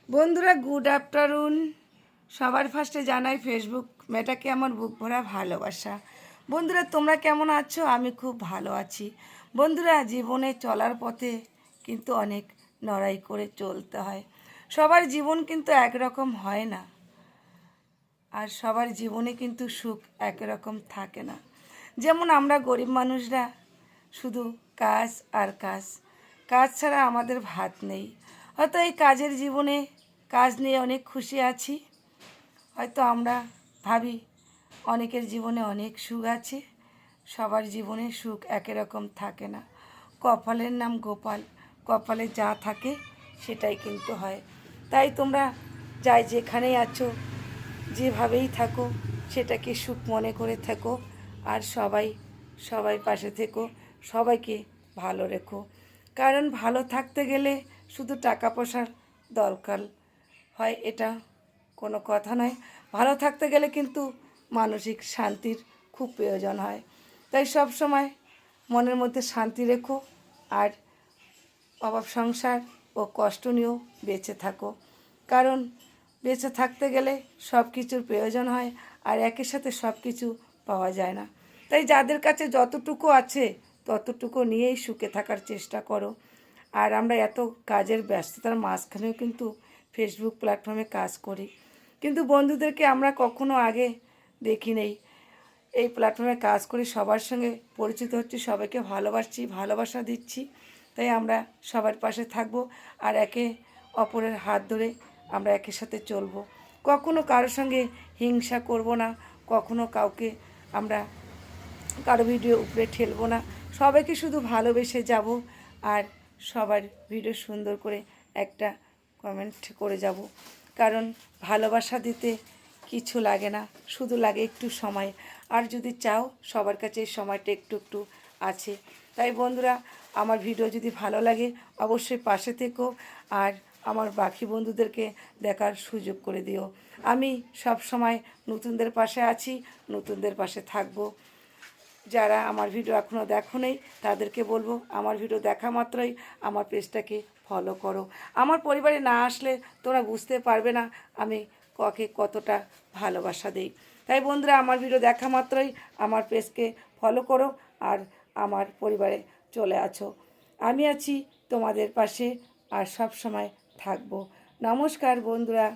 বন্ধুরা good afternoon. সবার ফার্স্টে জানাই ফেসবুক মেয়েটাকে আমার বুক ভরা ভালোবাসা। বন্ধুরা তোমরা কেমন আছো? আমি খুব ভালো আছি। বন্ধুরা জীবনে চলার পথে কিন্তু অনেক লড়াই করে চলতে হয়। সবার জীবন কিন্তু একরকম হয় না, আর সবার জীবনে কিন্তু সুখ একরকম থাকে না। যেমন আমরা গরিব মানুষরা শুধু কাজ আর কাজ, কাজ ছাড়া আমাদের ভাত নেই। হয়তো এই কাজের জীবনে কাজ নিয়ে অনেক খুশি আছি, হয়তো আমরা ভাবি অনেকের জীবনে অনেক সুখ আছে। সবার জীবনে সুখ একই রকম থাকে না। কপালের নাম গোপাল, কপালে যা থাকে সেটাই কিন্তু হয়। তাই তোমরা যাই যেখানেই আছো, যেভাবেই থাকো সেটাকে সুখ মনে করে থাকো, আর সবাই পাশে থেকো, সবাইকে ভালো রেখো। কারণ ভালো থাকতে গেলে শুধু টাকা পয়সার দরকার হয় এটা কোনো কথা নয়। ভালো থাকতে গেলে কিন্তু মানসিক শান্তির খুব প্রয়োজন হয়। তাই সব সময় মনের মধ্যে শান্তি রেখো, আর অভাব সংসার ও কষ্ট নিয়েও বেঁচে থাকো। কারণ বেঁচে থাকতে গেলে সব কিছুর প্রয়োজন হয়, আর একের সাথে সব কিছু পাওয়া যায় না। তাই যাদের কাছে যতটুকু আছে ততটুকু নিয়েই সুখে থাকার চেষ্টা করো। আর আমরা এত কাজের ব্যস্ততার মাঝখানেও কিন্তু ফেসবুক প্ল্যাটফর্মে কাজ করি, কিন্তু বন্ধুদেরকে আমরা কখনো আগে দেখি নেই। এই প্ল্যাটফর্মে কাজ করি, সবার সঙ্গে পরিচিত হচ্ছি, সবাইকে ভালোবাসছি, ভালোবাসা দিচ্ছি। তাই আমরা সবার পাশে থাকবো, আর একে অপরের হাত ধরে আমরা একের সাথে চলবো। কখনো কারোর সঙ্গে হিংসা করব না, কখনো কাউকে আমরা কারো ভিডিও উপরে ঠেলবো না। সবাইকে শুধু ভালোবেসে যাব, আর সবার ভিডিও সুন্দর করে একটা কমেন্ট করে যাব। কারণ ভালোবাসা দিতে কিছু লাগে না, শুধু লাগে একটু সময়। আর যদি চাও সবার কাছে এই সময়টা একটু একটু আছে। তাই বন্ধুরা আমার ভিডিও যদি ভালো লাগে অবশ্যই পাশে থেকো, আর আমার বাকি বন্ধুদেরকে দেখার সুযোগ করে দিও। আমি সব সময় নতুনদের পাশে আছি, নতুনদের পাশে থাকবো। যারা আমার ভিডিও এখনও দেখো নেই তাদেরকে বলবো আমার ভিডিও দেখা মাত্রই আমার পেজটাকে ফলো করো। আমার পরিবারে না আসলে তোমরা বুঝতে পারবে না আমি কাকে কতটা ভালোবাসা দিই। তাই বন্ধুরা আমার ভিডিও দেখা মাত্রই আমার পেজকে ফলো করো, আর আমার পরিবারে চলে আছো। আমি আছি তোমাদের পাশে, আর সব সময় থাকবো। নমস্কার বন্ধুরা।